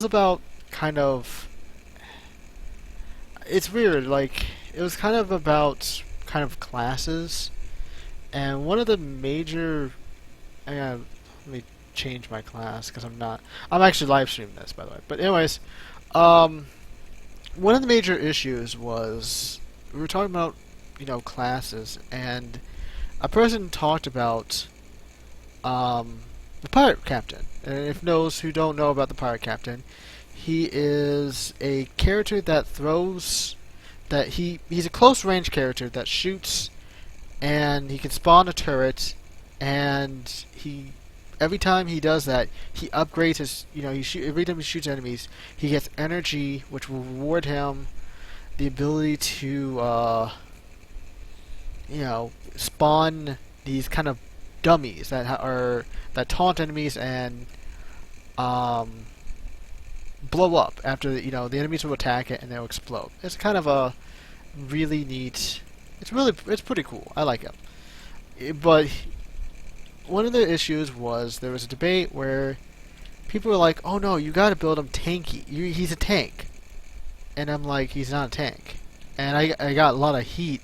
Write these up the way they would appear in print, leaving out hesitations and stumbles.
was about kind of it's weird. Like it was kind of about kind of classes, and one of the major. Let me change my class because I'm not. I'm actually live streaming this, by the way. But anyways, um, one of the major issues was we were talking about classes, and a person talked about the pirate captain. And if those who don't know about the pirate captain, he is a character that throws that he's a close range character that shoots, and he can spawn a turret, and he every time he does that, he upgrades his every time he shoots enemies, he gets energy which will reward him the ability to spawn these kind of dummies that taunt enemies and um, blow up after the enemies will attack it and they'll explode. It's kind of a really neat. It's pretty cool. I like it. But one of the issues was there was a debate where people were like, "Oh no, you got to build him tanky. He's a tank," and I'm like, "He's not a tank." And I got a lot of heat.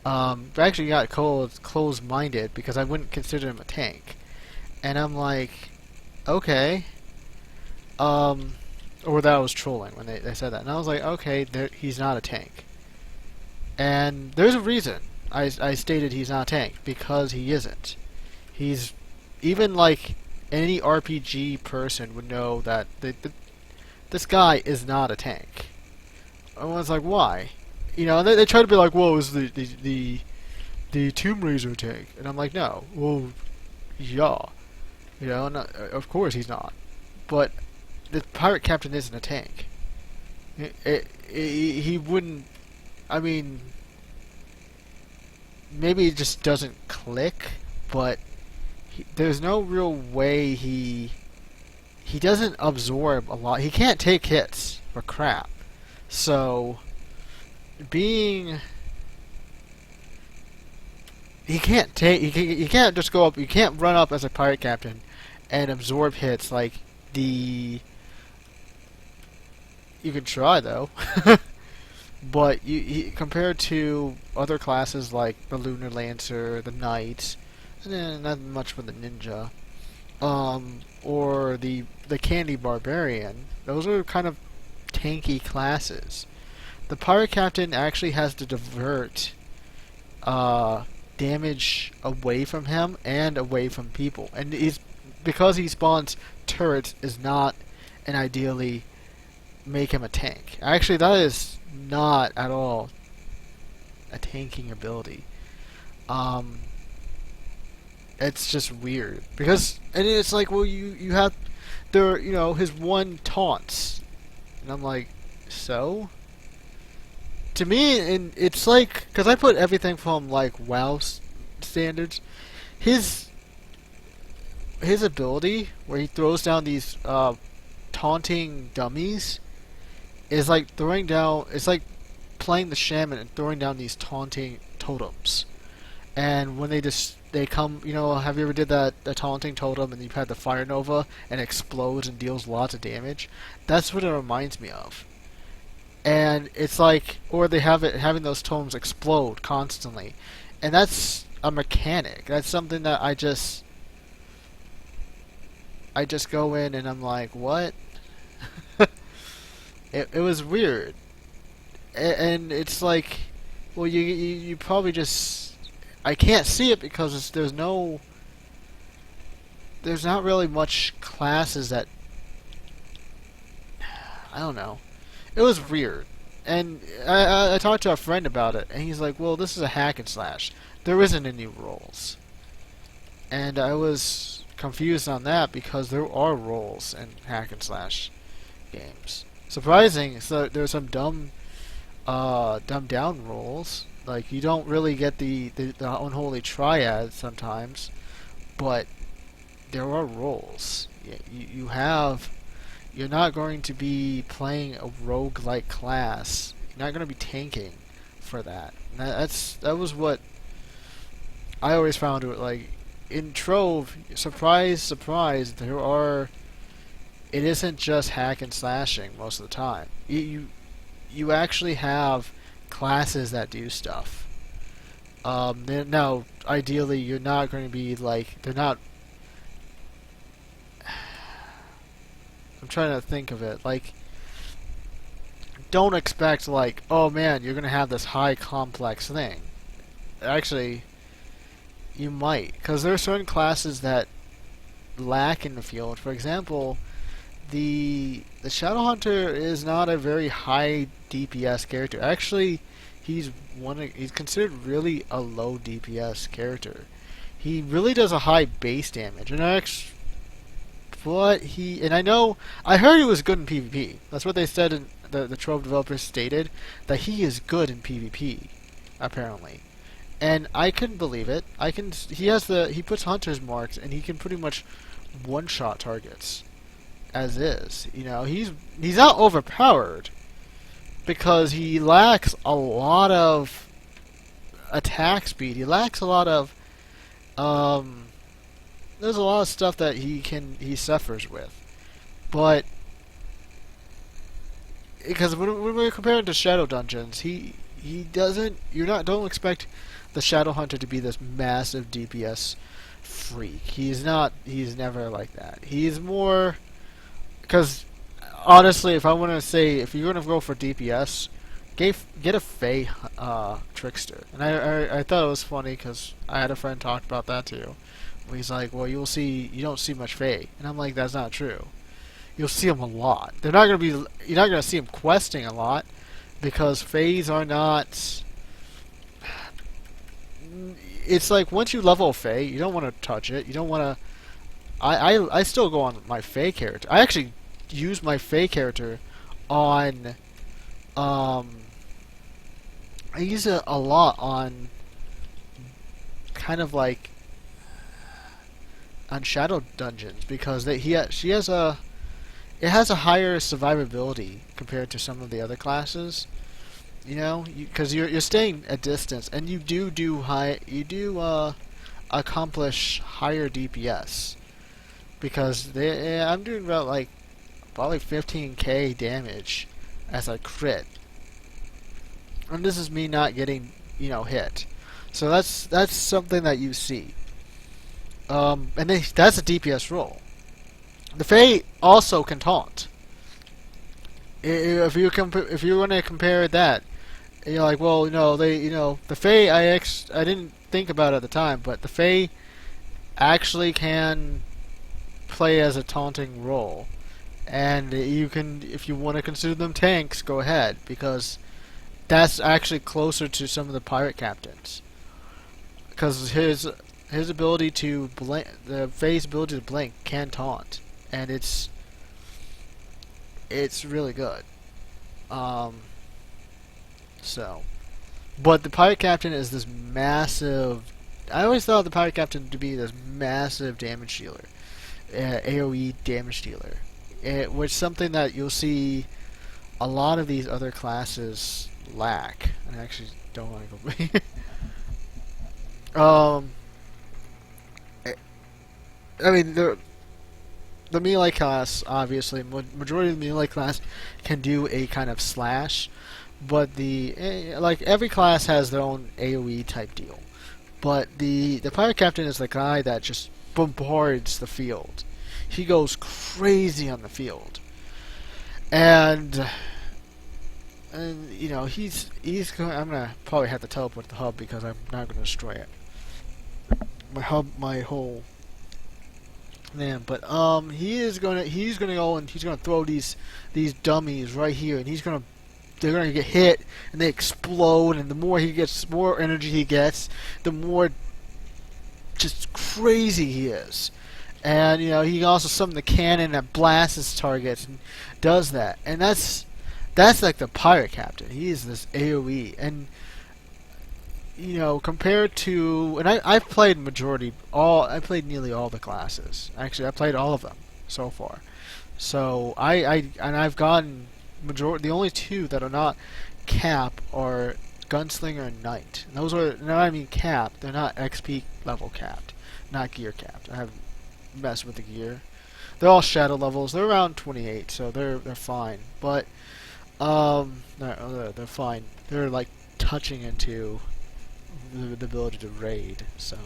I actually got closed-minded because I wouldn't consider him a tank. And I'm like, okay. Or that I was trolling when they said that. And I was like, okay, he's not a tank. And there's a reason I stated he's not a tank, because he isn't. He's, even like any RPG person would know that this guy is not a tank. Everyone's like, why? They try to be like, whoa, is the Tomb Raider tank? And I'm like, no. Well, yeah. No, of course he's not. But the pirate captain isn't a tank. He wouldn't. I mean, maybe it just doesn't click, but there's no real way he doesn't absorb a lot. He can't take hits for crap. So being he can't just go up. You can't run up as a pirate captain and absorb hits like the. You can try though, but compared to other classes like the Lunar Lancer, the Knight, and then not much for the Ninja, or the Candy Barbarian. Those are kind of tanky classes. The pirate captain actually has to divert damage away from him and away from people, and because he spawns turrets is not an ideally make him a tank. Actually, that is not at all a tanking ability. It's just weird and it's like, well, you have his one taunts, and I'm like, so. To me, and it's like, because I put everything from like WoW standards, his ability where he throws down these taunting dummies is like throwing down. It's like playing the shaman and throwing down these taunting totems. And when they come, have you ever did the taunting totem and you've had the fire nova and it explodes and deals lots of damage? That's what it reminds me of. And it's like, or they have it having those totems explode constantly, and that's a mechanic. That's something that I just go in and I'm like, what? It was weird, and it's like, well, you probably just, I can't see it because there's not really much classes that, I don't know. It was weird, and I talked to a friend about it, and he's like, well, this is a hack and slash. There isn't any roles. And I was confused on that because there are roles in hack and slash games. Surprising, so there's some dumbed down roles. Like, you don't really get the unholy triad sometimes, but there are roles. You have. You're not going to be playing a rogue-like class. You're not going to be tanking for that. And that was what I always found it like in Trove. Surprise, surprise! There are it isn't just hack and slashing most of the time. You actually have classes that do stuff. Now, ideally, you're not going to be like they're not. I'm trying to think of it like. Don't expect like, oh man, you're gonna have this high complex thing. Actually, you might, because there are certain classes that lack in the field. For example, the Shadowhunter is not a very high DPS character. Actually, he's considered really a low DPS character. He really does a high base damage, and I know I heard he was good in PvP. That's what they said in the Trove developers stated that he is good in PvP, apparently. And I couldn't believe it. He puts hunter's marks and he can pretty much one-shot targets as is. You know, he's not overpowered because he lacks a lot of attack speed. He lacks a lot of there's a lot of stuff that he suffers with. But because when we're comparing to Shadow Dungeons, he doesn't. Don't expect the Shadow Hunter to be this massive DPS freak. He's not. He's never like that. He's more because honestly, if I want to say if you're gonna go for DPS, get a Fey Trickster. And I thought it was funny because I had a friend talk about that too. Where he's like, well, you don't see much Fey, and I'm like, that's not true. You'll see them a lot. You're not gonna see them questing a lot because Fays are not. It's like once you level a Fey, you don't want to touch it. You don't want to. I still go on my Fey character. I actually use my Fey character on. I use it a lot on. Kind of like. On Shadow Dungeons because she has a. It has a higher survivability compared to some of the other classes, you know, because you're staying at distance and you accomplish higher DPS because I'm doing about like probably 15k damage as I crit, and this is me not getting hit, so that's something that you see, and that's a DPS roll. The Fae also can taunt. If you want to compare that, you're like, well, the Fae I didn't think about it at the time, but the Fae actually can play as a taunting role, and you can, if you want to consider them tanks, go ahead because that's actually closer to some of the pirate captains, because his ability to blink, the Fae's ability to blink can taunt. And it's really good. But the pirate captain is this massive. I always thought the pirate captain to be this massive damage dealer, AOE damage dealer, which is something that you'll see a lot of these other classes lack. I actually don't want to go. I mean the melee class, obviously, majority of the melee class can do a kind of slash, but like every class has their own AOE type deal. But the pirate captain is the guy that just bombards the field. He goes crazy on the field, and he's going. I'm gonna probably have to teleport the hub because I'm not gonna destroy it. My whole. Man, but he's gonna go and he's gonna throw these dummies right here, and they're gonna get hit and they explode, and the more energy he gets, the more just crazy he is. And he can also summon the cannon that blasts his targets and does that, and that's like the pirate captain. He is this AOE, and compared to, and I've played I played nearly all the classes. Actually, I played all of them so far. So I've gotten the only two that are not cap are Gunslinger and Knight. And those are, no, I mean capped. They're not XP level capped, not gear capped. I haven't messed with the gear. They're all shadow levels. They're around 28, so they're fine. But they're fine. They're like touching into the ability to raid. So,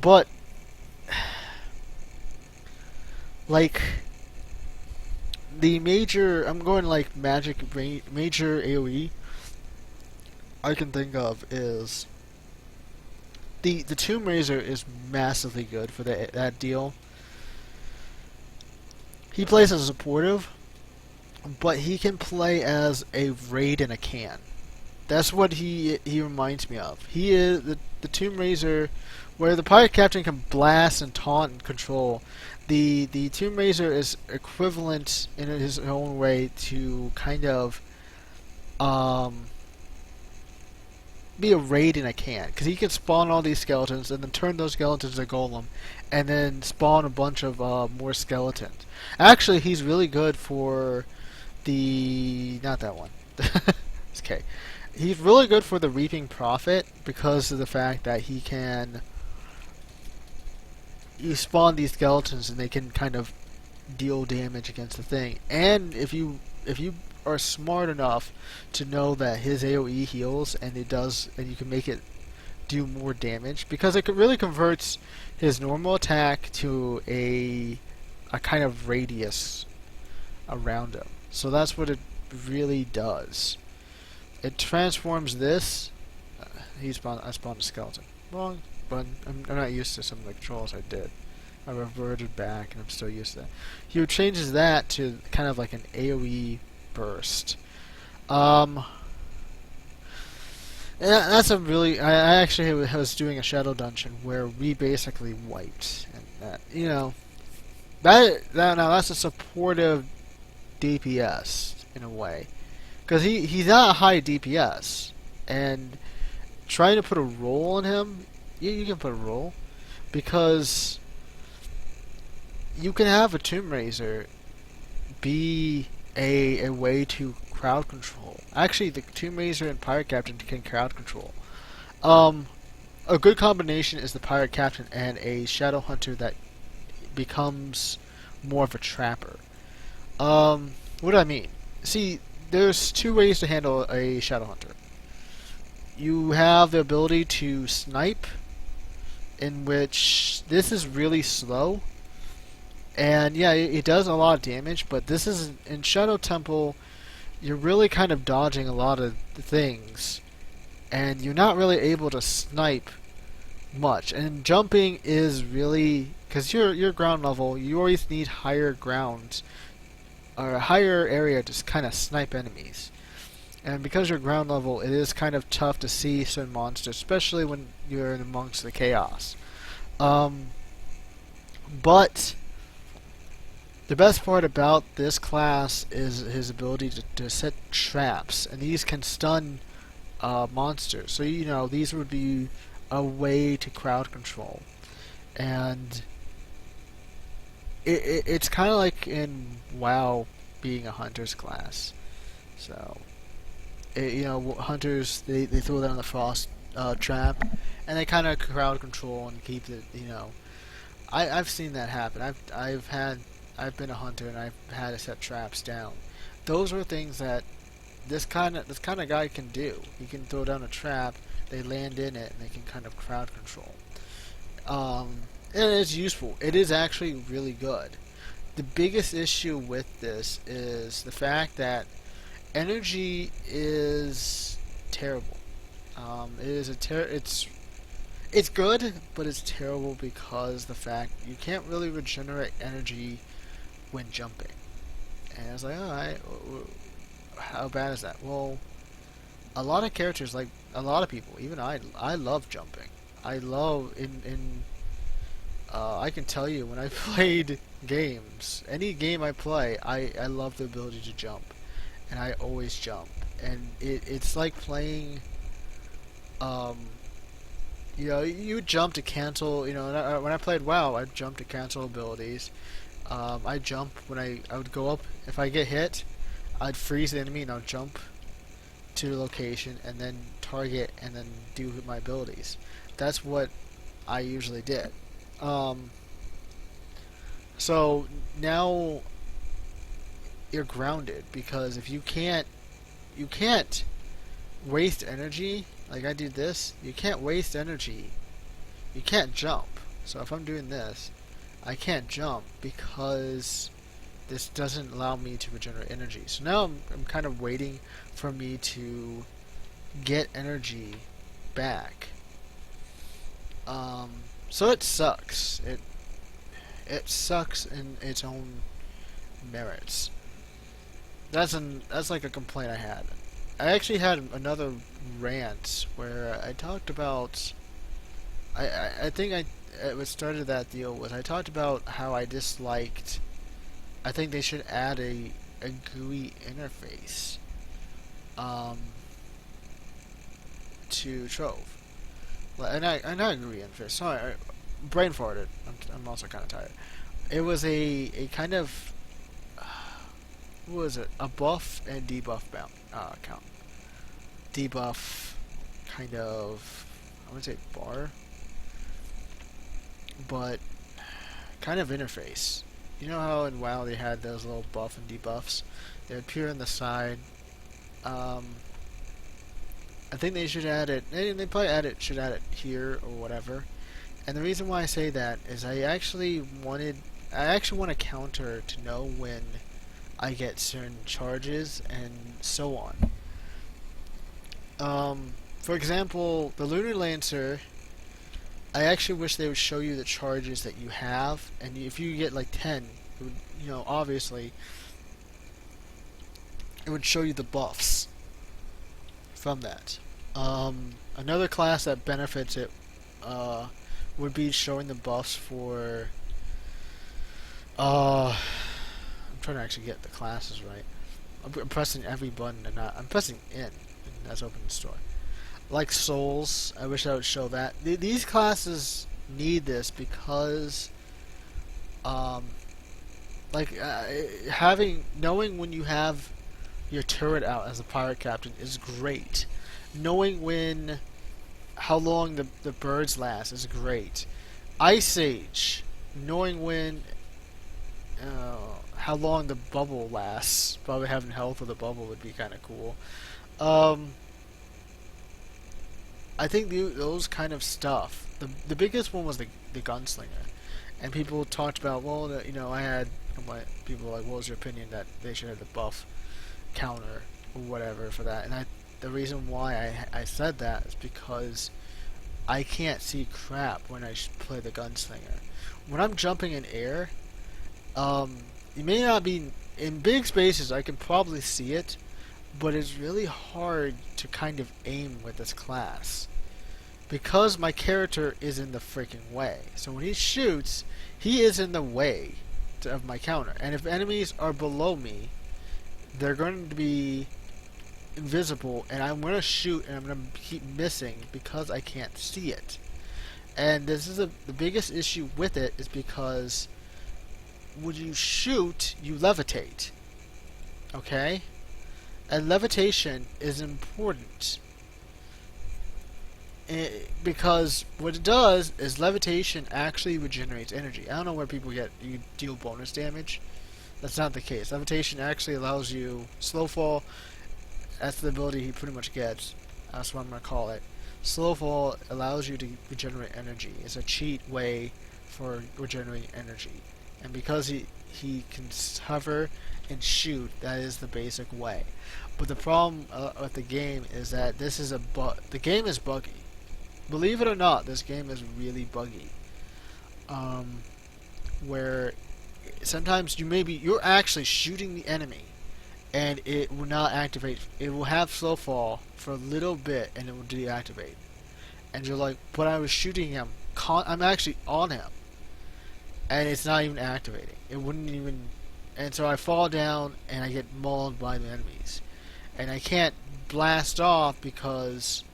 but like the major, I'm going like major AOE I can think of is the Tomb Raiser is massively good for that deal. He plays as a supportive, but he can play as a raid in a can. That's what he reminds me of. He is the Tomb Raiser, where the pirate captain can blast and taunt and control. The Tomb Raiser is equivalent in his own way to kind of um, be a raid in a can, because he can spawn all these skeletons and then turn those skeletons into golem, and then spawn a bunch of more skeletons. Actually, he's really good for the not that one. Okay, he's really good for the Reaping Prophet because of the fact that he can you spawn these skeletons and they can kind of deal damage against the thing. And if you are smart enough to know that his AoE heals and it does, and you can make it do more damage, because it really converts his normal attack to a kind of radius around him. So that's what it really does. It transforms this. I spawned a skeleton. Well, but I'm not used to some of the controls I did. I reverted back, and I'm still used to that. He changes that to kind of like an AoE burst. And that's a really. I actually was doing a shadow dungeon where we basically wiped, and that's a supportive DPS in a way, because he's not a high DPS, and trying to put a roll on him, you can put a roll, because you can have a Tomb Raiser be a way to crowd control. Actually, the Tomb Raiser and Pirate Captain can crowd control. A good combination is the Pirate Captain and a Shadow Hunter that becomes more of a trapper. What do I mean? See, there's two ways to handle a Shadow Hunter. You have the ability to snipe, in which this is really slow. And yeah, it does a lot of damage, but this is in Shadow Temple. You're really kind of dodging a lot of things, and you're not really able to snipe much. And jumping is really, because you're ground level, you always need higher ground or a higher area to kind of snipe enemies. And because you're ground level, it is kind of tough to see certain monsters, especially when you're in amongst the chaos. But the best part about this class is his ability to set traps, and these can stun monsters. So these would be a way to crowd control, and it's kind of like in WoW being a hunter's class. So hunters they throw down the frost trap, and they kind of crowd control and keep it. I've seen that happen. I've been a hunter and I've had to set traps down. Those are things that this kind of guy can do. He can throw down a trap, they land in it, and they can kind of crowd control. And it's useful. It is actually really good. The biggest issue with this is the fact that energy is terrible. It's good, but it's terrible because the fact you can't really regenerate energy when jumping. And I was like, alright, how bad is that? Well, a lot of characters, like a lot of people, even I love jumping. I love I can tell you when I played games, any game I play, I love the ability to jump, and I always jump. And it's like playing, you jump to cancel. When I played WoW, I jumped to cancel abilities. I jump when I would go up. If I get hit, I'd freeze the enemy and I'll jump to the location and then target and then do my abilities. That's what I usually did. So now you're grounded because if you can't waste energy. Like I do this, you can't waste energy. You can't jump. So if I'm doing this, I can't jump because this doesn't allow me to regenerate energy. So now I'm kind of waiting for me to get energy back. Um, so it sucks. It sucks in its own merits. That's like a complaint I had. I actually had another rant where I talked about. I think what started that deal was I talked about how I disliked. I think they should add a GUI interface um, to Trove. And I agree interface. Sorry, brain farted. I'm also kind of tired. It was a kind of what was it? A buff and debuff count. Debuff kind of I would say bar, but kind of interface. You know how in WoW they had those little buff and debuffs? They appear on the side. Um, I think they should add it. They probably should add it here or whatever. And the reason why I say that is I actually want a counter to know when I get certain charges and so on. For example, the Lunar Lancer, I actually wish they would show you the charges that you have, and if you get like 10, it would, obviously, it would show you the buffs from that. Another class that benefits it would be showing the buffs for. I'm trying to actually get the classes right. I'm pressing every button and I'm pressing in, and that's open the store. Like souls, I wish I would show that. These classes need this because, knowing when you have your turret out as a pirate captain is great. Knowing how long the birds last is great. Ice Age, knowing how long the bubble lasts, probably having health with a bubble would be kind of cool. I think those kind of stuff. The biggest one was the gunslinger, and people talked about I had people were like, what was your opinion that they should have the buff counter or whatever for that, and the reason why I said that is because I can't see crap when I play the gunslinger. When I'm jumping in air, it may not be in big spaces. I can probably see it, but it's really hard to kind of aim with this class because my character is in the freaking way. So when he shoots, he is in the way of my counter, and if enemies are below me, they're going to be invisible, and I'm going to shoot, and I'm going to keep missing because I can't see it. And this is the biggest issue with it is because when you shoot, you levitate. Okay? And levitation is important. Because what it does is levitation actually regenerates energy. I don't know where people get you deal bonus damage. That's not the case. Levitation actually allows you slow fall. That's the ability he pretty much gets. That's what I'm going to call it. Slow fall allows you to regenerate energy. It's a cheat way for regenerating energy. And because he can hover and shoot, that is the basic way. But the problem with the game is that the game is buggy. Believe it or not, this game is really buggy. Where sometimes you're actually shooting the enemy, and it will not activate. It will have slow fall for a little bit, and it will deactivate. And you're like, but I was shooting him. I'm actually on him, and it's not even activating. It wouldn't even. And so I fall down, and I get mauled by the enemies, and I can't blast off because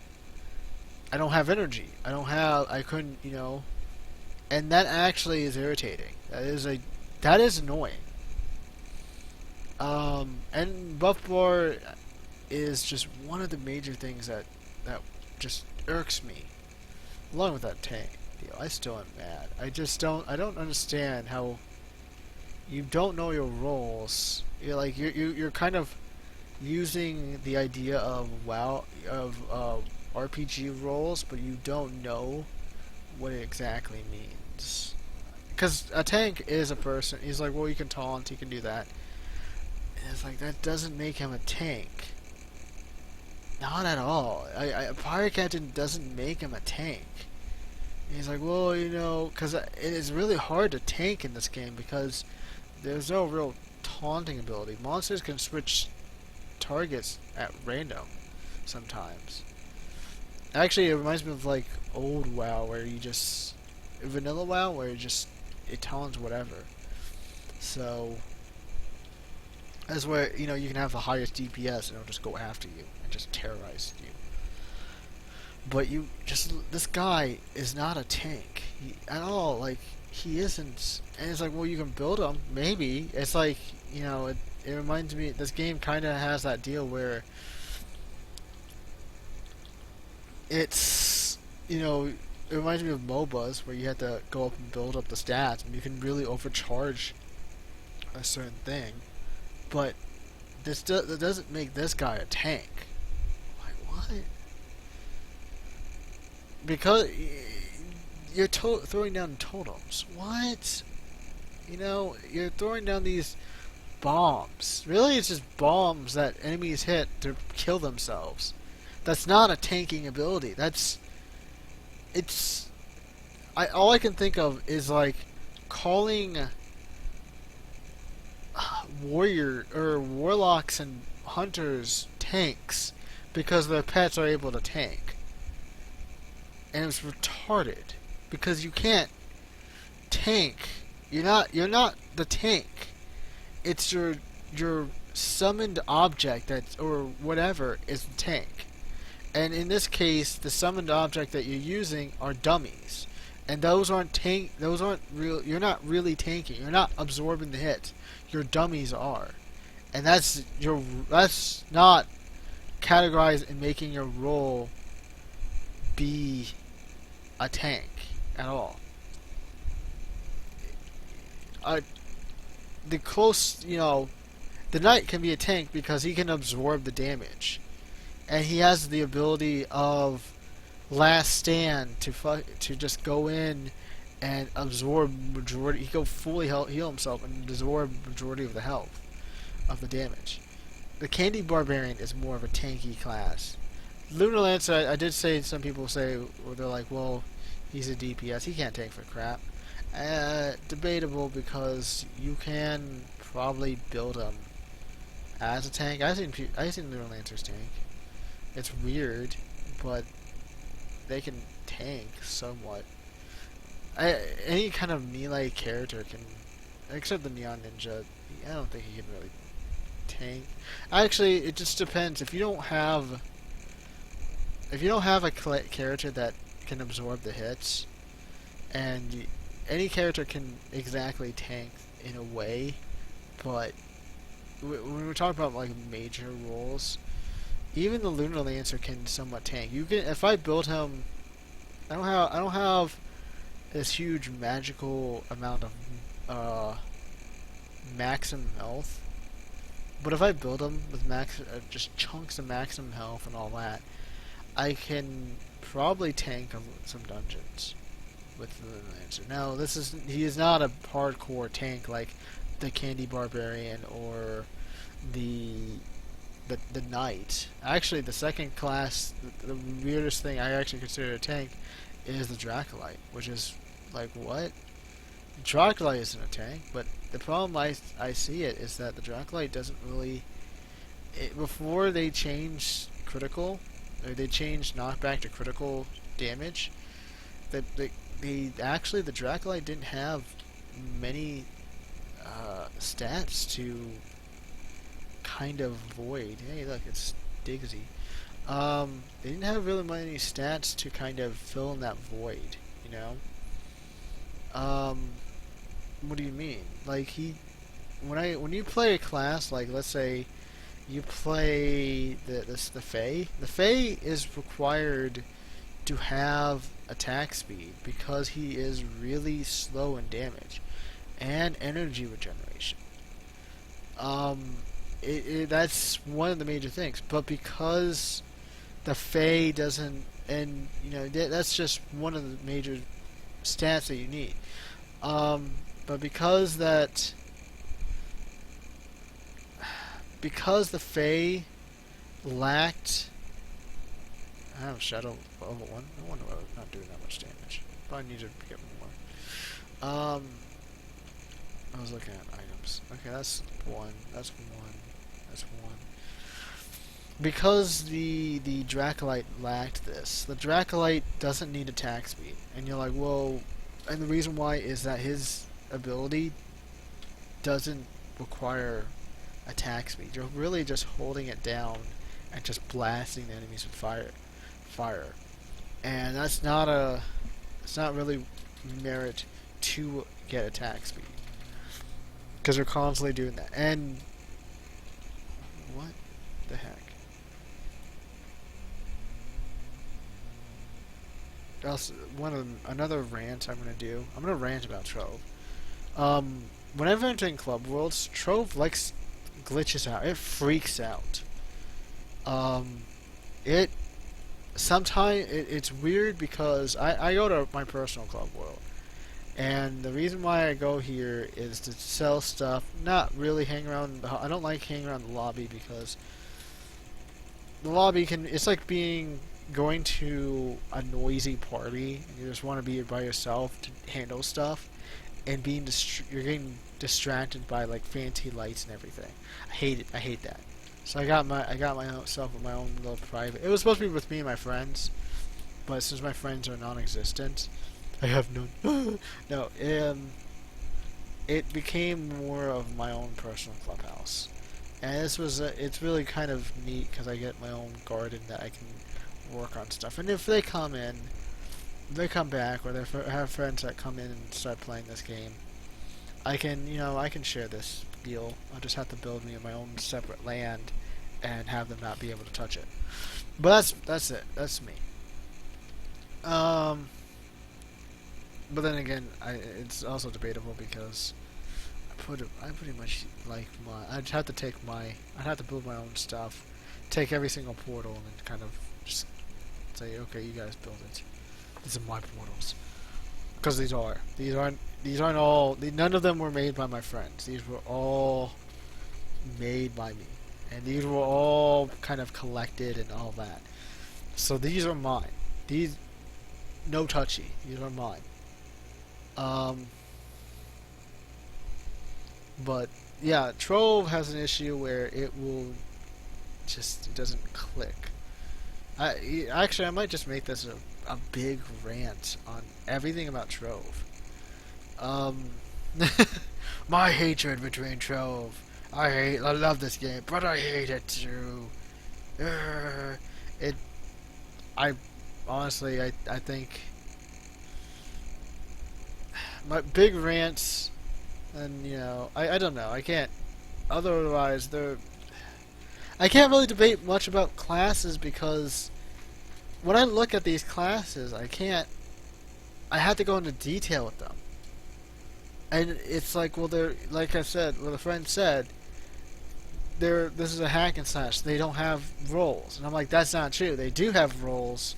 I don't have energy. I couldn't, and that actually is irritating. That is annoying. And buff bar is just one of the major things that just irks me. Along with that tank deal, I still am mad. I don't understand how you don't know your roles. You're kind of using the idea of RPG roles, but you don't know what it exactly means. Because a tank is a person. He's like, well, you can taunt, he can do that. And it's like that doesn't make him a tank. Not at all. A pirate captain doesn't make him a tank. And he's like, well, because it is really hard to tank in this game because there's no real taunting ability. Monsters can switch targets at random sometimes. Actually, it reminds me of like old WoW where you just vanilla WoW where it taunts whatever. So that's where you can have the highest DPS and it'll just go after you and just terrorize you. But this guy is not a tank at all. Like he isn't, and it's like, well, you can build him. Maybe it's like it reminds me. This game kind of has that deal where it's it reminds me of MOBAs where you have to go up and build up the stats, and you can really overcharge a certain thing. But that doesn't make this guy a tank. Like what? Because you're throwing down totems. What? You're throwing down these bombs. Really, it's just bombs that enemies hit to kill themselves. That's not a tanking ability. All I can think of is like calling warlocks and hunters tanks because their pets are able to tank. And it's retarded because you can't tank. You're not the tank. It's your summoned object or whatever is the tank. And in this case, the summoned object that you're using are dummies. And those aren't real. You're not really tanking. You're not absorbing the hit. Your dummies are. And that's not categorized in making your role be a tank at all. The knight can be a tank because he can absorb the damage, and he has the ability of last stand to just go in and absorb majority. He can fully heal himself and absorb majority of the health of the damage. The Candy Barbarian is more of a tanky class. Lunar Lancer, I did say some people say, or they're like, well, he's a DPS, he can't tank for crap. Debatable because you can probably build him as a tank. I've seen Lunar Lancer's tank. It's weird, but they can tank somewhat. Any kind of melee character can, except the Neon Ninja. I don't think he can really tank. Actually, it just depends. If you don't have a character that can absorb the hits, and any character can exactly tank in a way, but when we're talking about like major roles, even the Lunar Lancer can somewhat tank. If I build him, I don't have this huge magical amount of maximum health, but if I build him with just chunks of maximum health and all that, I can probably tank some dungeons with the Lunar Lancer. Now, he is not a hardcore tank like the Candy Barbarian or the Knight. Actually, the second class, the weirdest thing I actually consider a tank is the Dracolite, which is like, what? Dracolite isn't a tank, but the problem I see it is that the Dracolite doesn't really... before they changed critical, or they changed knockback to critical damage, the Dracolite didn't have many stats to kind of void. Hey, look, it's Digsy. They didn't have really many stats to kind of fill in that void, What do you mean? Like, when you play a class, like, let's say you play the Fae, the Fae is required to have attack speed because he is really slow in damage. and energy regeneration. That's one of the major things. But because the Fae doesn't, and that's just one of the major stats that you need. But because the Fae lacked, I have Shadow level 1. No wonder why I'm not doing that much damage. Probably need to get more. I was looking at items. Okay, that's one. That's one. That's one. Because the Dracolite lacked this, the Dracolite doesn't need attack speed. And you're like, well, and the reason why is that his ability doesn't require attack speed. You're really just holding it down and just blasting the enemies with fire. And it's not really merit to get attack speed. Because you're constantly doing that. And what the heck? Else, another rant I'm gonna do. I'm gonna rant about Trove. Whenever entering Club Worlds, Trove glitches out. It freaks out. It's weird because I go to my personal Club World, and the reason why I go here is to sell stuff. Not really hang around. I don't like hanging around the lobby because the lobby it's like going to a noisy party and you just want to be by yourself to handle stuff, and you're getting distracted by like fancy lights and everything. I hate it. I hate that. So I got myself with my own little private. It was supposed to be with me and my friends, but since my friends are non-existent, I have none. No, it became more of my own personal clubhouse, and it's really kind of neat because I get my own garden that I can work on stuff. And if they come back, or they have friends that come in and start playing this game, I can share this deal. I'll just have to build me my own separate land and have them not be able to touch it. But that's it. That's me. But then again, it's also debatable because I pretty much like I'd have to build my own stuff, take every single portal, and then kind of just say, okay, you guys build it. These are my portals. Because these aren't all. None of them were made by my friends. These were all made by me, and these were all kind of collected and all that. So these are mine. These, no touchy. These are mine. But yeah, Trove has an issue where it doesn't click. I might just make this a big rant on everything about Trove. My hatred between Trove. I love this game, but I hate it too. I honestly, I think my big rants, and I don't know. I can't. Otherwise, I can't really debate much about classes because when I look at these classes, I have to go into detail with them. And it's like, well, like I said, well, the friend said, this is a hack and slash. They don't have roles. And I'm like, that's not true. They do have roles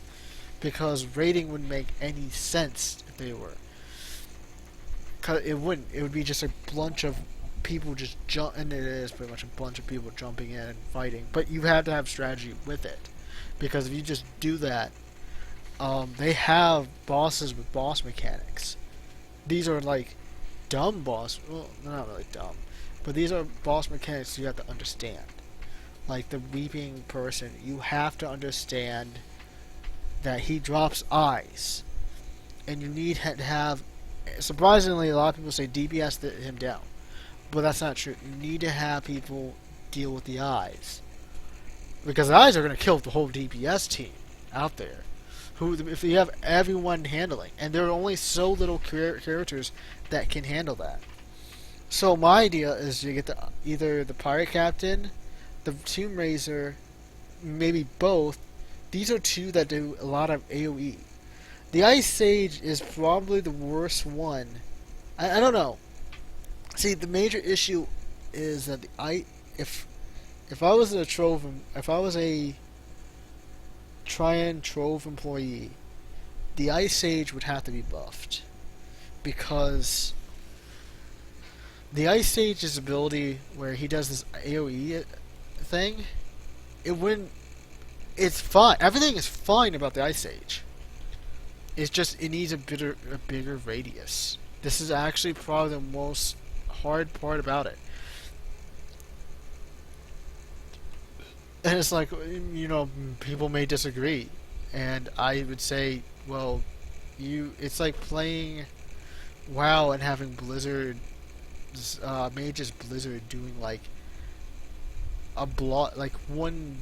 because rating wouldn't make any sense if they were. Cause it wouldn't. It would be just a bunch of people just and it is pretty much a bunch of people jumping in and fighting. But you have to have strategy with it, because if you just do that, they have bosses with boss mechanics. These are like dumb boss. Well, they're not really dumb, but these are boss mechanics you have to understand. Like the weeping person, you have to understand that he drops eyes, and you need to have. Surprisingly, a lot of people say DPS him down, but that's not true. You need to have people deal with the eyes, because the eyes are going to kill the whole DPS team out there. If you have everyone handling, and there are only so little characters that can handle that. So my idea is you get either the Pirate Captain, the Tomb Raiser, maybe both. These are two that do a lot of AoE. The Ice Sage is probably the worst one. I don't know. See, the major issue is that if if I was a if I was a Tryon Trove employee, the Ice Age would have to be buffed because the Ice Age's ability, where he does this AOE thing, it wouldn't. It's fine. Everything is fine about the Ice Age. It's just it needs a bigger radius. This is actually probably the most hard part about it. And it's like, people may disagree, and I would say, well, it's like playing WoW and having Blizzard, Mage's Blizzard doing like a block, like 1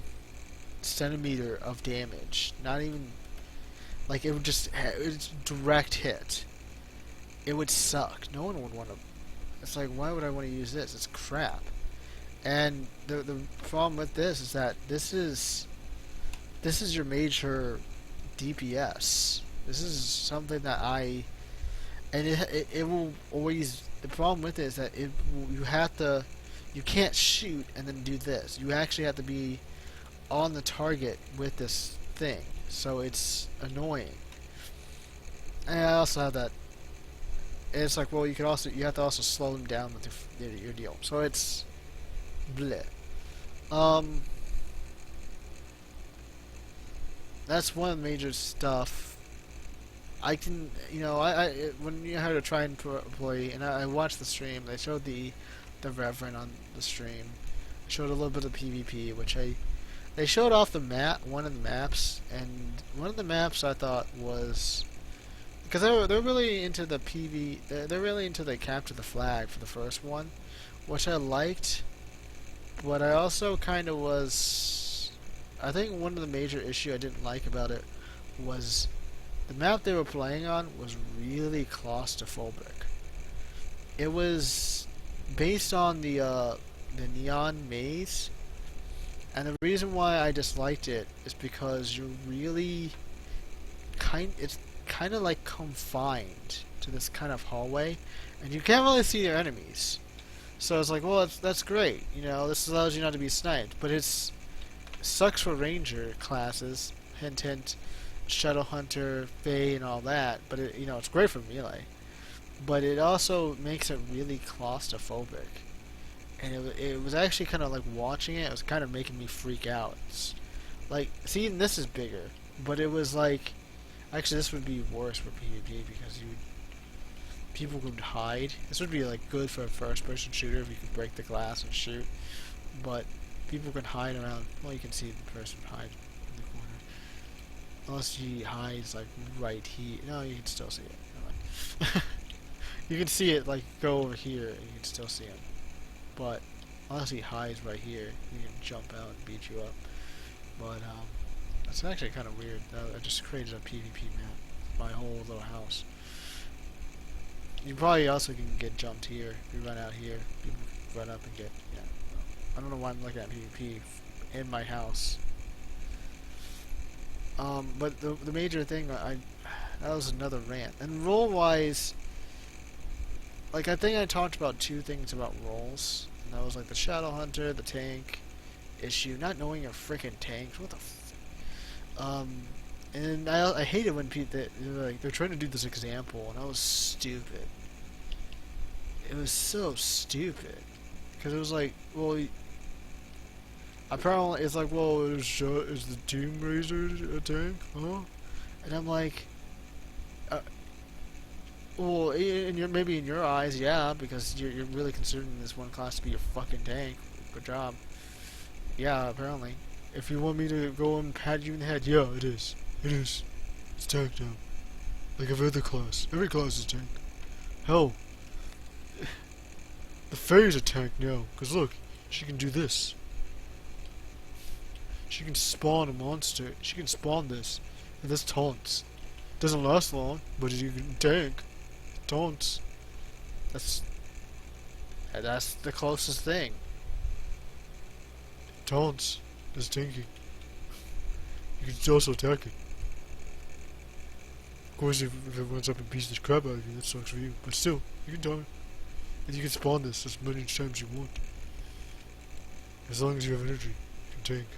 centimeter of damage. Not even like it would just it's direct hit. It would suck. No one would want to. It's like, why would I want to use this? It's crap. And the problem with this is that this is your major DPS. This is something that it will always. The problem with it is that you can't shoot and then do this. You actually have to be on the target with this thing, so it's annoying. And I also have that. It's like, well, you have to also slow them down with your deal. So it's bleh. That's one of the major stuff. I can, when you had a Trident employee, and I watched the stream, they showed the Reverend on the stream. They showed a little bit of PvP, they showed off the map, one of the maps, and one of the maps I thought was, because they're really into the they're really into the capture the flag for the first one, which I liked, but I also kind of was, I think one of the major issue I didn't like about it was the map they were playing on was really claustrophobic. It was based on the neon maze, and the reason why I disliked it is because you're really it's kind of like confined to this kind of hallway, and you can't really see your enemies. So it's like, well, that's great. This allows you not to be sniped, but it's sucks for ranger classes. Hint, hint. Shuttle Hunter, Fae, and all that. But it's great for melee. But it also makes it really claustrophobic. And it was actually kind of like watching it. It was kind of making me freak out. It's like, see, even this is bigger. But it was like, actually, this would be worse for PvP because people could hide. This would be like good for a first-person shooter if you could break the glass and shoot. But people can hide around. Well, you can see the person hide in the corner. Unless he hides like right here. No, you can still see it. Come on. You can see it like go over here, and you can still see him. But unless he hides right here, he can jump out and beat you up. But that's actually kind of weird. I just created a PvP map, my whole little house. You probably also can get jumped here. If you run out here, you can run up and get. Yeah. I don't know why I'm looking at PvP in my house. But the major thing that was another rant. And role wise, like, I think I talked about two things about roles, and that was like the Shadow Hunter, the tank issue, not knowing your freaking tanks. What the and I hate it when they're trying to do this example, and that was stupid. It was so stupid because it was like, well, apparently it's like, well, is the Doom Razor a tank, huh? And I'm like, well, maybe in your eyes, yeah, because you're really considering this one class to be your fucking tank. Good job. Yeah, apparently. If you want me to go and pat you in the head, yeah, it is. It is. It's tank now. Like every other class. Every class is tank. Hell, the Fae's a tank now. Cause look, she can do this. She can spawn a monster. She can spawn this. And this taunts. Doesn't last long, but you can tank. Taunts. That's the closest thing. Taunts. That's tanking. You can also attack it. Of course, if it runs up and beats the crap out of you, that sucks for you. But still, you can taunt it. And you can spawn this as many times you want. As long as you have energy. You can tank.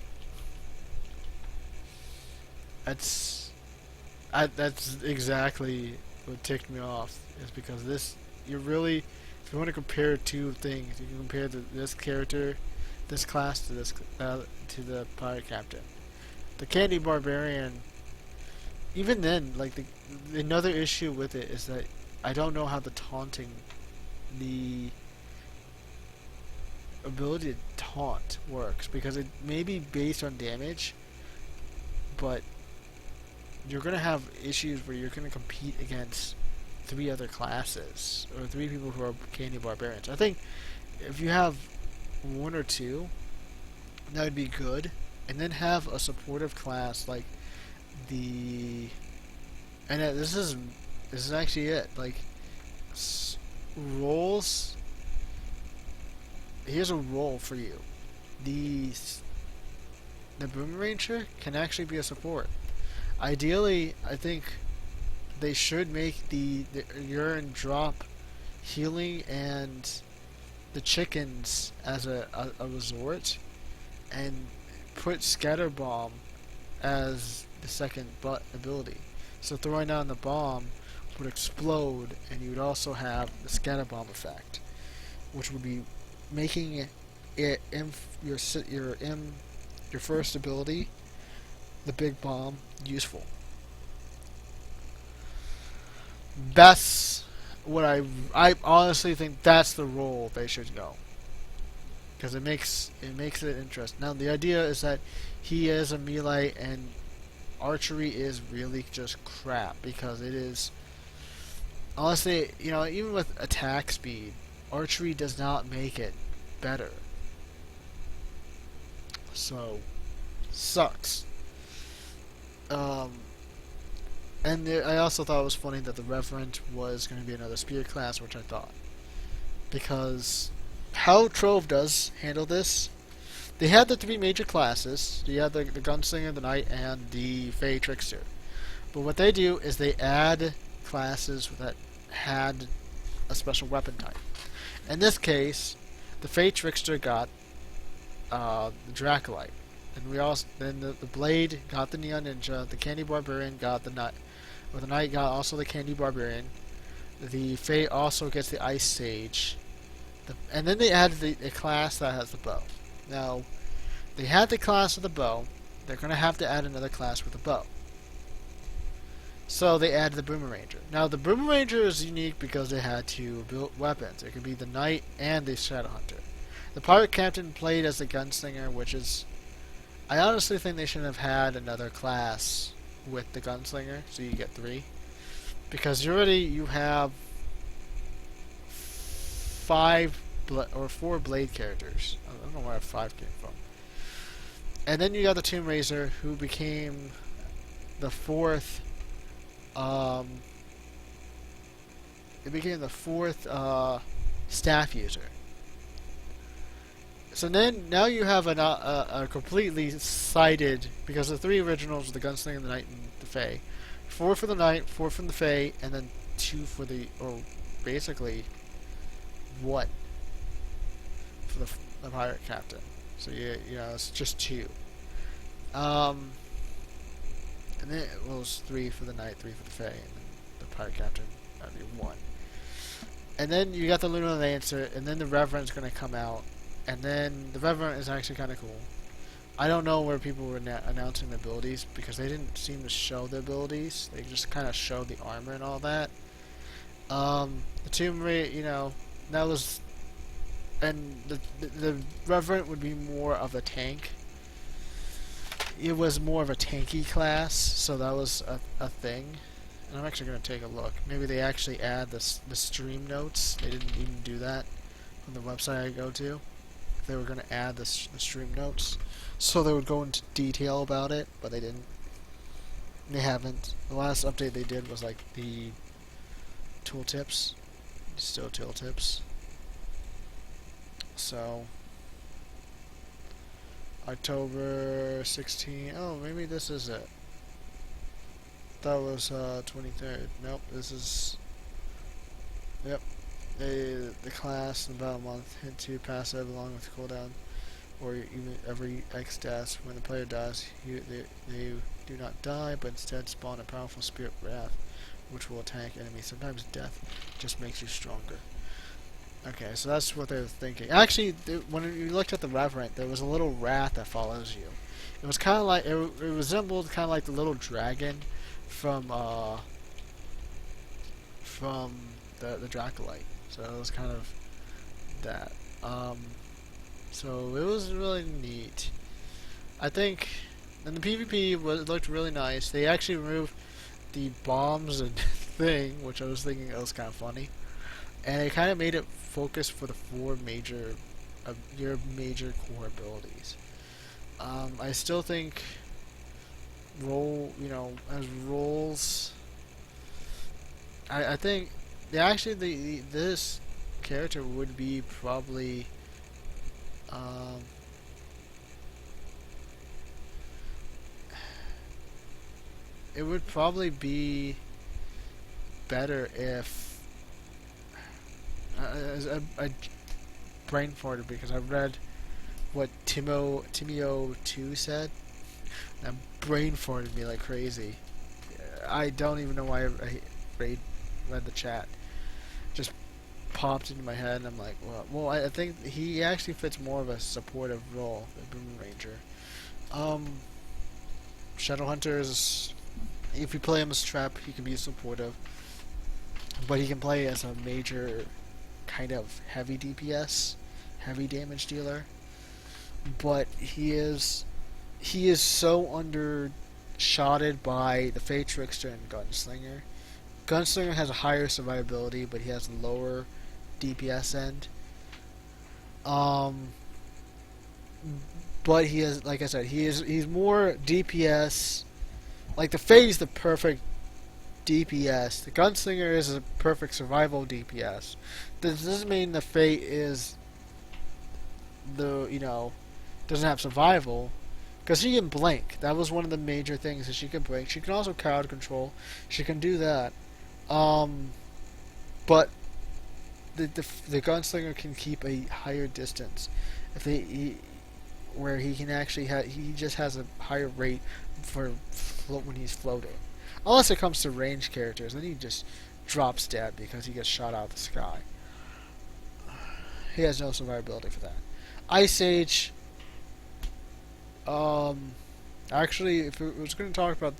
That's exactly what ticked me off. Is because this, you really, if you want to compare two things, you can compare this character, this class to this to the pirate captain. The candy barbarian. Even then, like another issue with it is that I don't know how the ability to taunt works, because it may be based on damage, but you're gonna have issues where you're gonna compete against three other classes or three people who are candy barbarians. I think if you have one or two, that would be good, and then have a supportive class like the. And this is actually it. Like roles. Here's a role for you. The Boomeranger can actually be a support. Ideally, I think they should make the urine drop healing and the chickens as a resort, and put Scatter Bomb as the second ability. So throwing down the bomb would explode, and you would also have the Scatter Bomb effect, which would be making it your first ability, the big bomb, useful. That's what I honestly think that's the role they should go, because it makes it interesting. Now the idea is that he is a melee, and archery is really just crap, because it is honestly, even with attack speed, archery does not make it better. So sucks. And I also thought it was funny that the Reverend was going to be another spear class, which I thought, because how Trove does handle this, they had the three major classes. You had the Gunslinger, the Knight, and the Fey Trickster. But what they do is they add classes that had a special weapon type. In this case, the Fey Trickster got the Dracolite, and then the Blade got the Neon Ninja, the Candy Barbarian got the Knight, or the Knight got also the Candy Barbarian. The Fey also gets the Ice Sage, and then they added the class that has the bow. Now, they had the class with the bow. They're going to have to add another class with the bow. So they added the Boomeranger. Now, the Boomeranger is unique because they had two weapons. It could be the Knight and the Shadowhunter. The Pirate Captain played as the Gunslinger, which is... I honestly think they should have had another class with the Gunslinger, so you get three. Because you have four Blade characters. I don't know where 5 came from. And then you got the Tomb Raiser, who became the fourth. It became the fourth staff user. So then now you have a completely sided, because the three originals were the Gunslinger, the Knight, and the Fey. 4 for the Knight, 4 from the Fey, and then 2 for the, or basically 1 for the Pirate Captain. So it's just 2. And then it was 3 for the Knight, 3 for the Fey, and then the Pirate Captain, that'd be 1. And then you got the Lunar Lancer, and then the Reverend's gonna come out, and then the Reverend is actually kind of cool. I don't know where people were announcing the abilities, because they didn't seem to show the abilities. They just kind of showed the armor and all that. The Tomb Raider, that was... And the Reverend would be more of a tank. It was more of a tanky class, so that was a thing. And I'm actually going to take a look. Maybe they actually add the stream notes. They didn't even do that on the website I go to. They were going to add the stream notes, so they would go into detail about it, but they didn't. They haven't. The last update they did was like the tooltips. Still tooltips. So October 16. Oh, maybe this is it. That was 23rd. Nope, this is... Yep, the class in about a month hit 2 passive along with cooldown, or even every X death. When the player dies, they do not die, but instead spawn a powerful spirit wrath, which will attack enemies. Sometimes death just makes you stronger. Okay, so that's what they're thinking. Actually, when you looked at the reverend, there was a little rat that follows you. It was kind of like it resembled kind of like the little dragon from the Dracolite. So it was kind of that. So it was really neat. I think, and the PvP looked really nice. They actually removed the bombs and thing, which I was thinking it was kind of funny, and it kind of made it focus for the 4 major your major core abilities. I still think as roles. I think this character would be probably it would probably be better if I brain farted because I read what Timio2 said. That brain farted me like crazy. I don't even know why I read the chat. Just popped into my head, and I'm like, well, I think he actually fits more of a supportive role than Boom Ranger. Shadowhunter is, if you play him as Trap, he can be supportive, but he can play as a major kind of heavy DPS, heavy damage dealer. But he is so undershotted by the Fate Trickster and Gunslinger. Gunslinger has a higher survivability, but he has a lower DPS end. But he is, like I said, he's more DPS. Like the Fate is the perfect DPS. The Gunslinger is a perfect survival DPS. This doesn't mean the Fate is doesn't have survival, because she can blink. That was one of the major things that she can blink. She can also crowd control. She can do that. But the Gunslinger can keep a higher distance. Where he can actually he just has a higher rate for when he's floating. Unless it comes to range characters, then he just drops dead because he gets shot out of the sky. He has no survivability for that. Ice Age. Actually, if it was going to talk about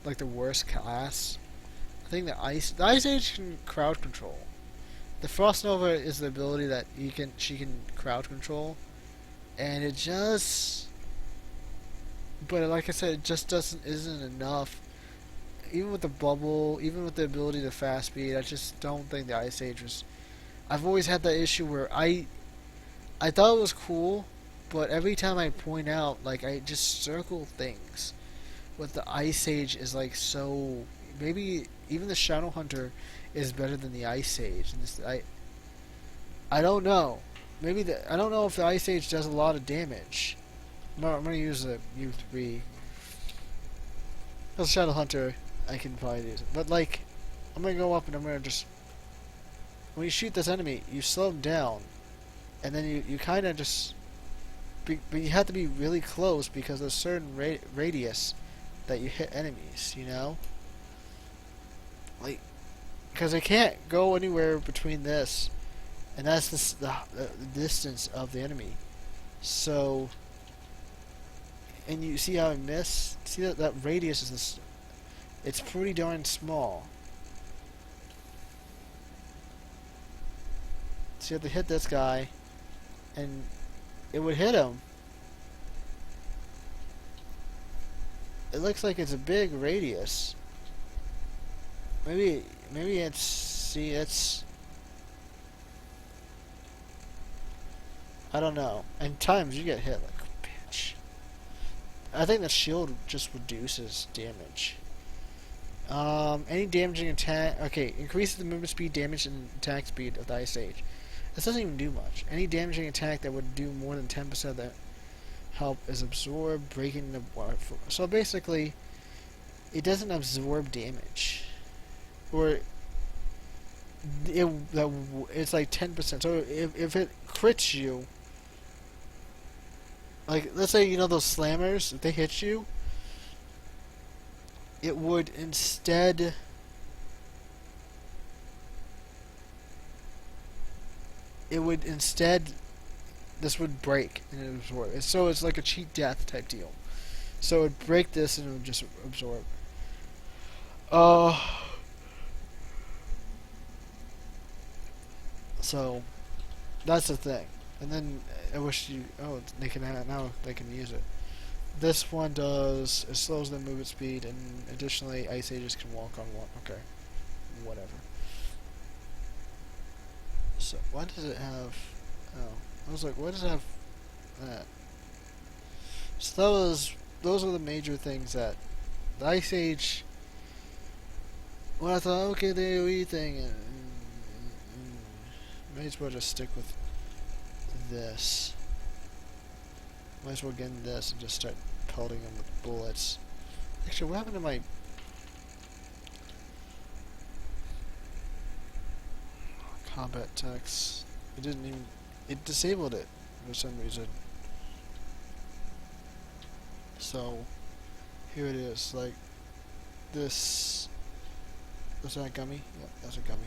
like the worst class, I think the Ice Age can crowd control. The Frost Nova is the ability that she can crowd control, and it just. But like I said, it just isn't enough. Even with the bubble, even with the ability to fast speed, I just don't think the Ice Age was. I've always had that issue where I thought it was cool, but every time I point out, like, I just circle things. With the Ice Age is like so. Maybe even the Shadow Hunter is better than the Ice Age. And this, I don't know. I don't know if the Ice Age does a lot of damage. I'm gonna use the U3. The Shadow Hunter, I can probably use it. But like, I'm gonna go up and I'm gonna just. When you shoot this enemy, you slow him down, and then you kind of just. But you have to be really close because there's a certain radius that you hit enemies, Like, because they can't go anywhere between this, and that's the distance of the enemy. So, and you see how I miss? See that radius is this? It's pretty darn small. So you have to hit this guy, and it would hit him. It looks like it's a big radius. Maybe it's. I don't know. And times you get hit like a bitch. I think the shield just reduces damage. Any damaging attack. Okay, increases the movement speed, damage, and attack speed of the Ice Age. This doesn't even do much. Any damaging attack that would do more than 10% of that help is absorbed, breaking the water. So basically, it doesn't absorb damage. Or it's like 10%. So if it crits you, like let's say those slammers, if they hit you, it would instead it would instead this would break and it would absorb. So it's like a cheat death type deal. So it would break this and it would just absorb. Uh, so that's the thing. And then I wish you. Oh, they can now they can use it. This one does. It slows their movement speed, and additionally, ice ages can walk on water. Okay, whatever. So why does it have? Oh, I was like, why does it have that? So those are the major things that the ice age. Well, I thought, okay, the AOE thing, may as well just stick with this. Might as well get in this and just start pelting them with bullets. Actually, what happened to my combat text? It didn't even. It disabled it for some reason. So, here it is. Like, this. Was that a gummy? Yep, that's a gummy.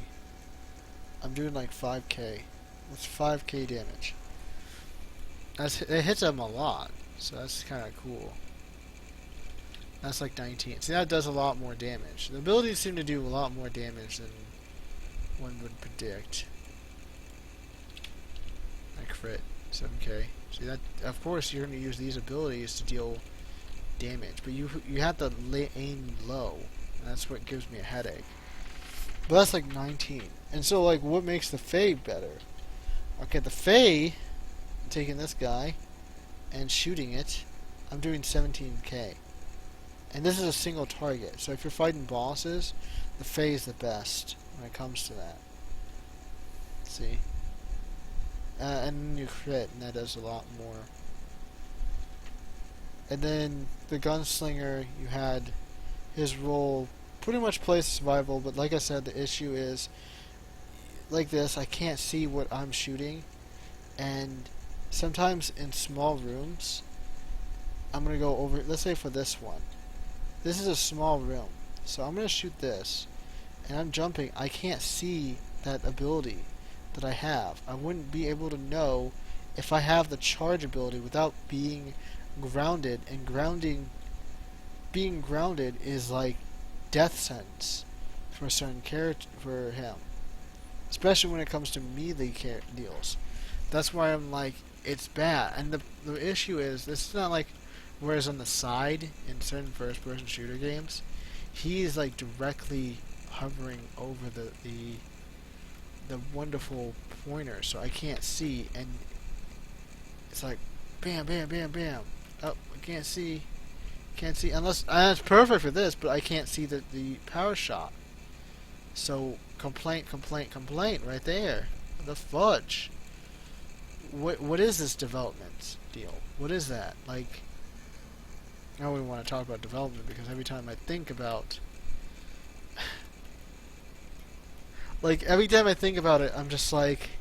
I'm doing like 5k. That's 5k damage. It hits them a lot, so that's kind of cool. That's like 19. See, that does a lot more damage. The abilities seem to do a lot more damage than one would predict. I crit 7k. See that? Of course, you're going to use these abilities to deal damage, but you have to aim low. And that's what gives me a headache. But that's like 19. And so, like, what makes the Fae better? Okay, the Fae, I'm taking this guy and shooting it. I'm doing 17k. And this is a single target. So if you're fighting bosses, the Fae is the best when it comes to that. See? And then you crit, and that does a lot more. And then the Gunslinger, you had his role pretty much plays survival, but like I said, the issue is like this, I can't see what I'm shooting, and sometimes in small rooms, I'm going to go over, let's say for this one, this is a small room, so I'm going to shoot this, and I'm jumping, I can't see that ability that I have. I wouldn't be able to know if I have the charge ability without being grounded, and being grounded is like death sentence for a certain character, for him, especially when it comes to melee deals. That's why I'm like, it's bad. And the issue is, this is not like whereas on the side in certain first person shooter games, he is like directly hovering over the wonderful pointer, so I can't see, and it's like bam bam bam bam. Oh, I can't see. Can't see unless it's perfect for this, but I can't see the power shot. So complaint right there. The fudge. What is this development deal? What is that? Like, I don't even want to talk about development because every time I think about like every time I think about it, I'm just like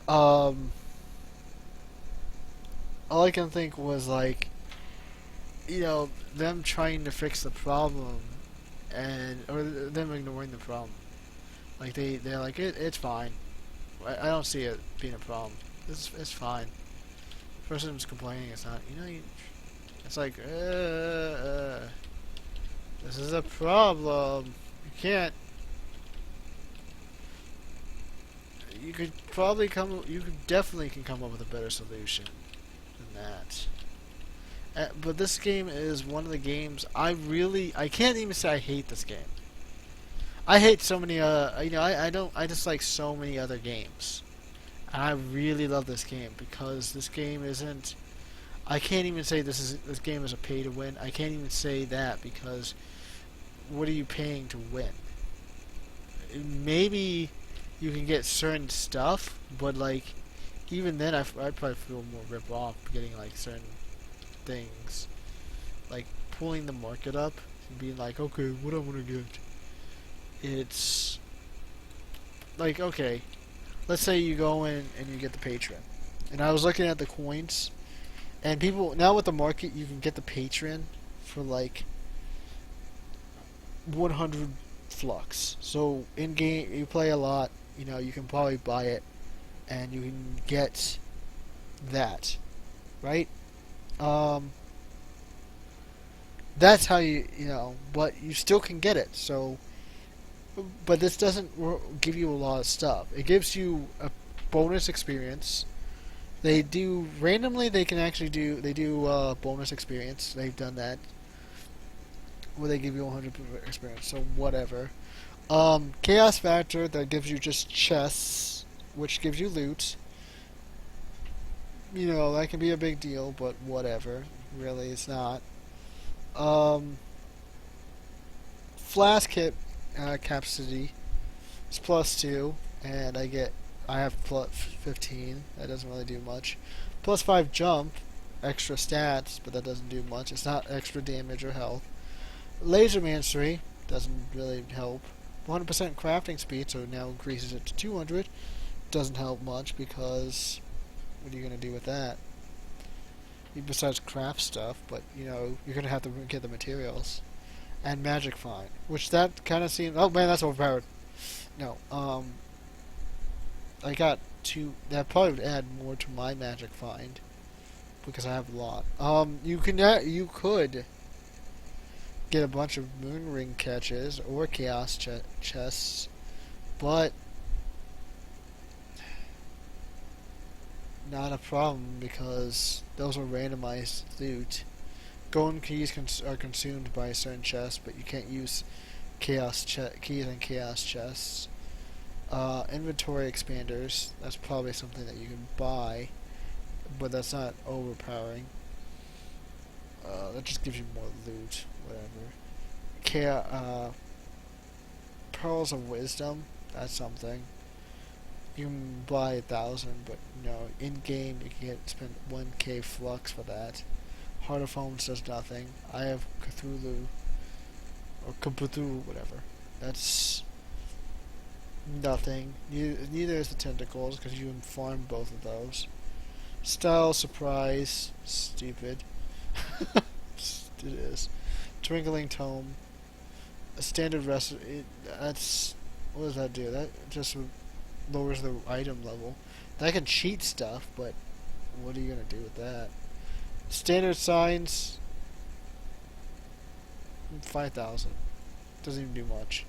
all I can think was like, them trying to fix the problem, or them ignoring the problem. Like they're like, it's fine. I don't see it being a problem. It's fine. The person who's complaining is not. It's like, this is a problem. You can't. You could probably definitely can come up with a better solution than that. But this game is one of the games I can't even say I hate this game. I hate so many I dislike so many other games. And I really love this game because this game isn't, I can't even say this game is a pay to win. I can't even say that because what are you paying to win? Maybe you can get certain stuff, but like even then I'd probably feel more rip off getting like certain things, like pulling the market up and being like, okay, what I want to get. It's like, okay, let's say you go in and you get the patron. And I was looking at the coins, and people, now with the market, you can get the patron for like 100 flux. So in game, you play a lot, you know, you can probably buy it, and you can get that, right? Um, that's how you know, but you still can get it. So, but this doesn't give you a lot of stuff. It gives you a bonus experience. They do randomly. They can actually do. They do bonus experience. They've done that where they give you 100 experience. So whatever. Chaos factor that gives you just chests, which gives you loot. You know that can be a big deal, but whatever. Really, it's not. Um, Flask hit capacity is +2, and I have plus 15. That doesn't really do much. +5 jump, extra stats, but that doesn't do much. It's not extra damage or health. Laser Mancery doesn't really help. 100% crafting speed, so it now increases it to 200. Doesn't help much because what are you gonna do with that? Besides craft stuff, but you know you're gonna have to get the materials. And Magic Find, which that kind of seems. Oh man, that's overpowered. No, I got two. That probably would add more to my Magic Find because I have a lot. You could get a bunch of Moon Ring catches or Chaos chests, but not a problem because those are randomized loot. Golden keys are consumed by a certain chest, but you can't use keys and chaos chests. Inventory expanders, that's probably something that you can buy, but that's not overpowering. That just gives you more loot, whatever. Pearls of Wisdom, that's something. You can buy 1,000, but you know, in game you can spend 1k flux for that. Heart of Homes does nothing. I have Cthulhu, or Cthulhu, whatever. That's nothing. Neither is the Tentacles, because you can farm both of those. Style Surprise, stupid. It is. Twinkling Tome. A standard rest. That's. What does that do? That just lowers the item level. That can cheat stuff, but what are you gonna do with that? Standard signs. 5,000. Doesn't even do much.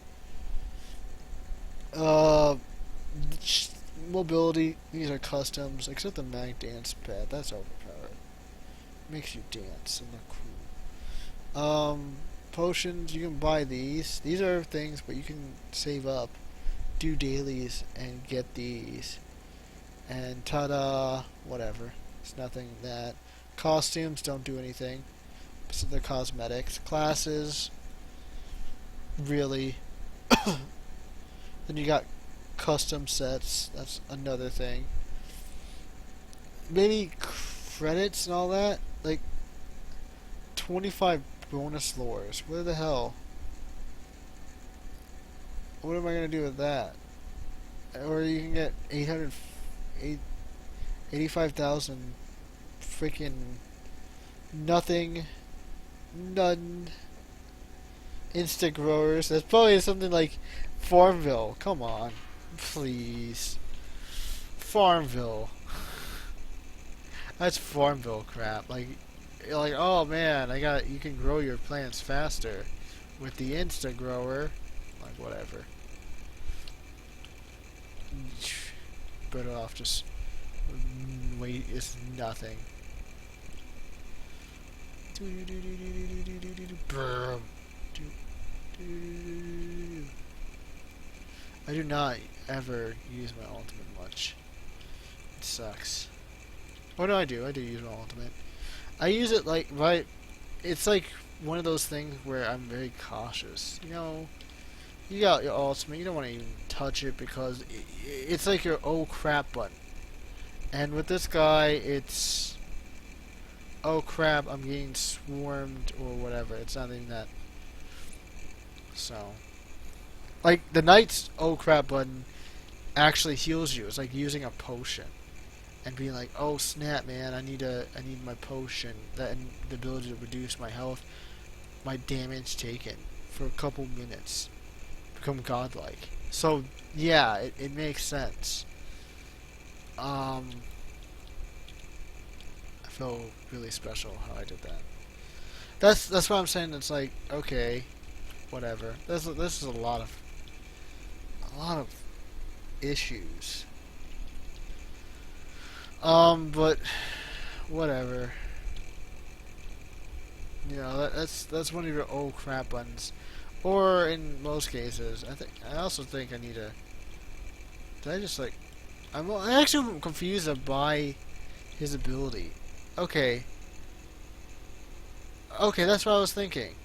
Mobility. These are customs, except the Mag Dance pad. That's overpowered. Makes you dance and look cool. Potions. You can buy these. These are things, but you can save up, do dailies, and get these. And ta-da! Whatever. It's nothing that. Costumes don't do anything. So they're cosmetics. Classes. Really. Then you got custom sets. That's another thing. Maybe credits and all that. Like 25 bonus lures. What the hell? What am I gonna do with that? Or you can get 85,000 freaking nothing, none, insta growers. That's probably something like Farmville. Come on, please, Farmville. That's Farmville crap. Like, oh man, you can grow your plants faster with the insta grower. Like whatever. Better off just wait. It's nothing. I do not ever use my ultimate much. It sucks. Oh no, I do. I do use my ultimate. I use it like right. It's like one of those things where I'm very cautious. You know, you got your ultimate. You don't want to even touch it because it's like your oh crap button. And with this guy, it's oh crap, I'm getting swarmed or whatever. It's not even that. So, like the knight's oh crap button actually heals you. It's like using a potion and being like, "Oh snap, man! I need my potion that and the ability to reduce my health, my damage taken for a couple minutes, become godlike." So yeah, it makes sense. Um, I feel really special how I did that. That's what I'm saying. It's like, okay, whatever. This is a lot of issues. But whatever. You know, that's one of your old crap buttons. Or in most cases, I also think I need to. Did I just like? I actually am confused by his ability. Okay, okay, that's what I was thinking.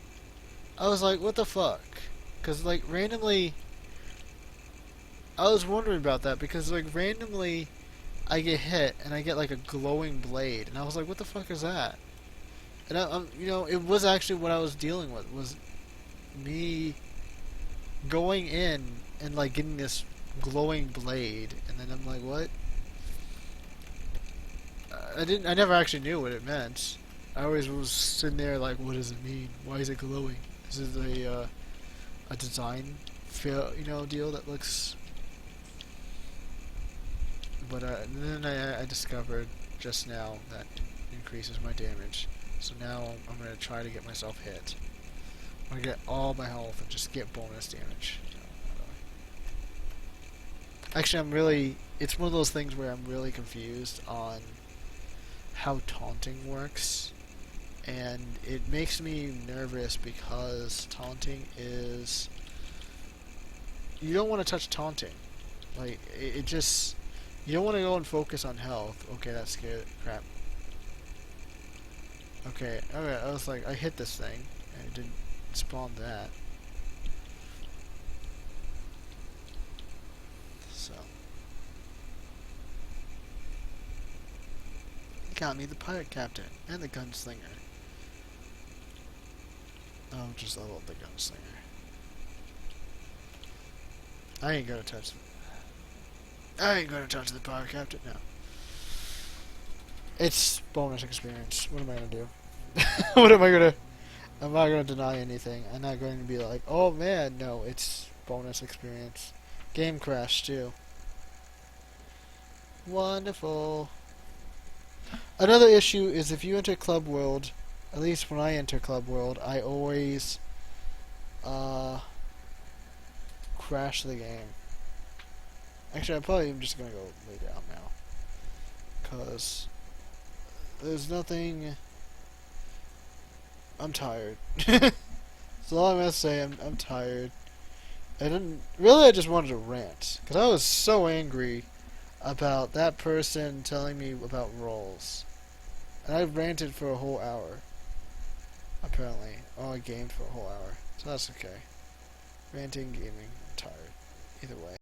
I was like, what the fuck? Because like randomly, I was wondering about that because like randomly, I get hit and I get like a glowing blade, and I was like, what the fuck is that? And you know, it was actually what I was dealing with was me going in and like getting this glowing blade, and then I'm like, what? I never actually knew what it meant. I always was sitting there like, what does it mean? Why is it glowing? Is it a design fail, you know, deal that looks? But then I discovered just now that it increases my damage. So now I'm gonna try to get myself hit. I'm gonna get all my health and just get bonus damage. Actually, I'm really. It's one of those things where I'm really confused on how taunting works, and it makes me nervous because taunting is. You don't want to touch taunting. Like, it just. You don't want to go and focus on health. Okay, that's good. Crap. Okay, alright, I was like, I hit this thing, and it didn't spawn that. So. Got me the pirate captain, and the gunslinger. Oh, just leveled the gunslinger. I ain't gonna touch the pirate captain, no. It's bonus experience. What am I gonna do? What am I gonna... I'm not gonna deny anything. I'm not going to be like, oh man, no, it's bonus experience. Game crash, too. Wonderful. Another issue is if you enter Club World, at least when I enter Club World, I always, crash the game. Actually, I'm probably just gonna go lay down now. Because there's nothing... I'm tired. That's all I'm gonna say. I'm tired. I just wanted to rant. Because I was so angry about that person telling me about roles. And I ranted for a whole hour. Apparently. Oh, I gamed for a whole hour. So that's okay. Ranting, gaming, I'm tired. Either way.